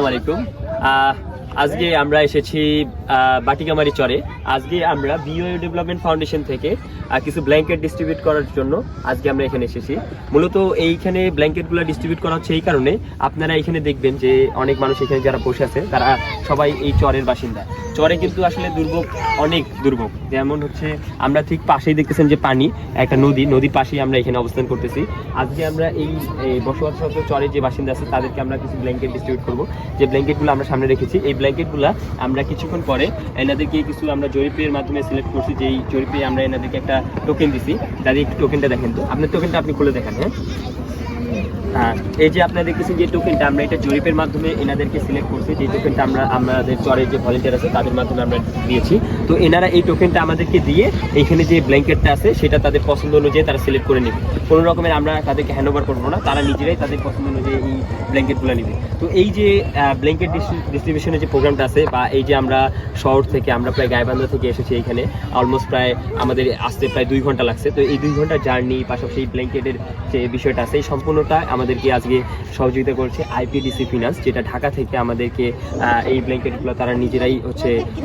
আলাইকুম। আজকে আমরা এসেছি বাটিকামারি চরে। আজকে আমরা বিওএ ডেভেলপমেন্ট ফাউন্ডেশন থেকে কিছু ব্ল্যাঙ্কেট ডিস্ট্রিবিউট করার জন্য আজকে আমরা এখানে এসেছি। মূলত এইখানে ব্ল্যাঙ্কেটগুলো ডিস্ট্রিবিউট করা হচ্ছে এই কারণে, আপনারা এখানে দেখবেন যে অনেক মানুষ এখানে যারা বসে আছে তারা সবাই এই চরের বাসিন্দা। চরে কিন্তু আসলে দুর্ভোগ, অনেক দুর্ভোগ। যেমন হচ্ছে আমরা ঠিক পাশেই দেখতেছেন যে পানি, একটা নদীর পাশেই আমরা এখানে অবস্থান করতেছি। আজকে আমরা এই বসবাসরত চরের যে বাসিন্দা আছে তাদেরকে আমরা কিছু ব্ল্যাঙ্কেট ডিস্ট্রিবিউট করবো। যে ব্ল্যাঙ্কেটগুলো আমরা সামনে রেখেছি, এই ব্ল্যাঙ্কেটগুলো আমরা কিছুক্ষণ পরে এনাদেরকে কিছু আমরা জরিপের মাধ্যমে সিলেক্ট করছি। যেই জরিপে আমরা এনাদেরকে একটা টোকেন দিছি। তাদের টোকেনটা দেখেন তো, আপনার টোকেনটা আপনি খুলে দেখেন। হ্যাঁ, এই যে আপনারা দেখতেছেন যে টোকেনটা আমরা এটা জরিপের মাধ্যমে এনাদেরকে সিলেক্ট করছি। যে টোকেনটা আমাদের চরের যে ভলেন্টিয়ার আছে তাদের মাধ্যমে আমরা দিয়েছি। তো এনারা এই টোকেনটা আমাদেরকে দিয়ে এইখানে যে ব্ল্যাঙ্কেটটা আছে সেটা তাদের পছন্দ অনুযায়ী তারা সিলেক্ট করে নেবে। কোনো রকমের আমরা তাদেরকে হ্যান্ড ওভার করবো না, তারা নিজেরাই তাদের পছন্দ অনুযায়ী এই ব্ল্যাঙ্কেটগুলো নেবে। তো এই যে ব্ল্যাঙ্কেট ডিস্ট্রিবিউশনের যে প্রোগ্রামটা আছে, বা এই যে আমরা শহর থেকে, আমরা প্রায় গাইবান্ধা থেকে এসেছি এইখানে, অলমোস্ট প্রায় আমাদের আসতে প্রায় 2 ঘন্টা লাগছে। তো এই 2 ঘন্টার জার্নি, পাশাপাশি এই ব্ল্যাঙ্কেটের যে বিষয়টা আছে, এই সম্পূর্ণটা আমাদেরকে আজকে সহযোগিতা করছে আইপিডিসি ফিনান্স, যেটা ঢাকা থেকে আমাদেরকে এই ব্ল্যাঙ্কেটগুলো তারা নিজেরাই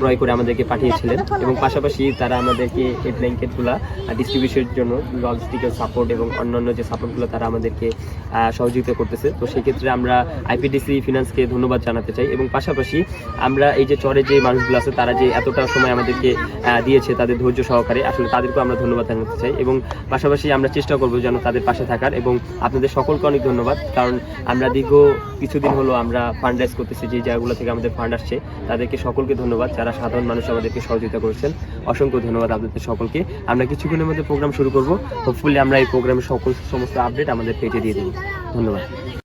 ক্রয় করে আমাদেরকে পাঠিয়েছিলেন। এবং পাশাপাশি তারা আমাদেরকে এই ব্ল্যাঙ্কেটগুলো ডিস্ট্রিবিউশনের জন্য লজিস্টিক্যাল সাপোর্ট এবং অন্যান্য যে সাপোর্টগুলো তারা আমাদেরকে সহযোগিতা করতেছে। তো সেক্ষেত্রে আমরা আইপিডিসি ফিনান্সকে ধন্যবাদ জানাতে চাই। এবং পাশাপাশি আমরা এই যে চরে যে মানুষগুলো আছে তারা যে এতটা সময় আমাদেরকে দিয়েছে তাদের ধৈর্য সহকারে, আসলে তাদেরকেও আমরা ধন্যবাদ জানাতে চাই। এবং পাশাপাশি আমরা চেষ্টা করবো যেন তাদের পাশে থাকার। এবং আপনাদের সকলকে অনেক ধন্যবাদ, কারণ আমরা দীর্ঘ কিছুদিন হলো আমরা ফান্ড রাইজ করতেছি। যে জায়গাগুলো থেকে আমাদের ফান্ড আসছে তাদেরকে সকলকে ধন্যবাদ, যারা সাধারণ মানুষ আমাদেরকে সহযোগিতা করেছেন। অসংখ্য ধন্যবাদ আপনাদের সকলকে। আমরা কিছুক্ষণের মধ্যে প্রোগ্রাম শুরু করব। হোপফুলি আমরা এই প্রোগ্রামের সমস্ত আপডেট আমাদের পেজে দিয়ে দেব। ধন্যবাদ।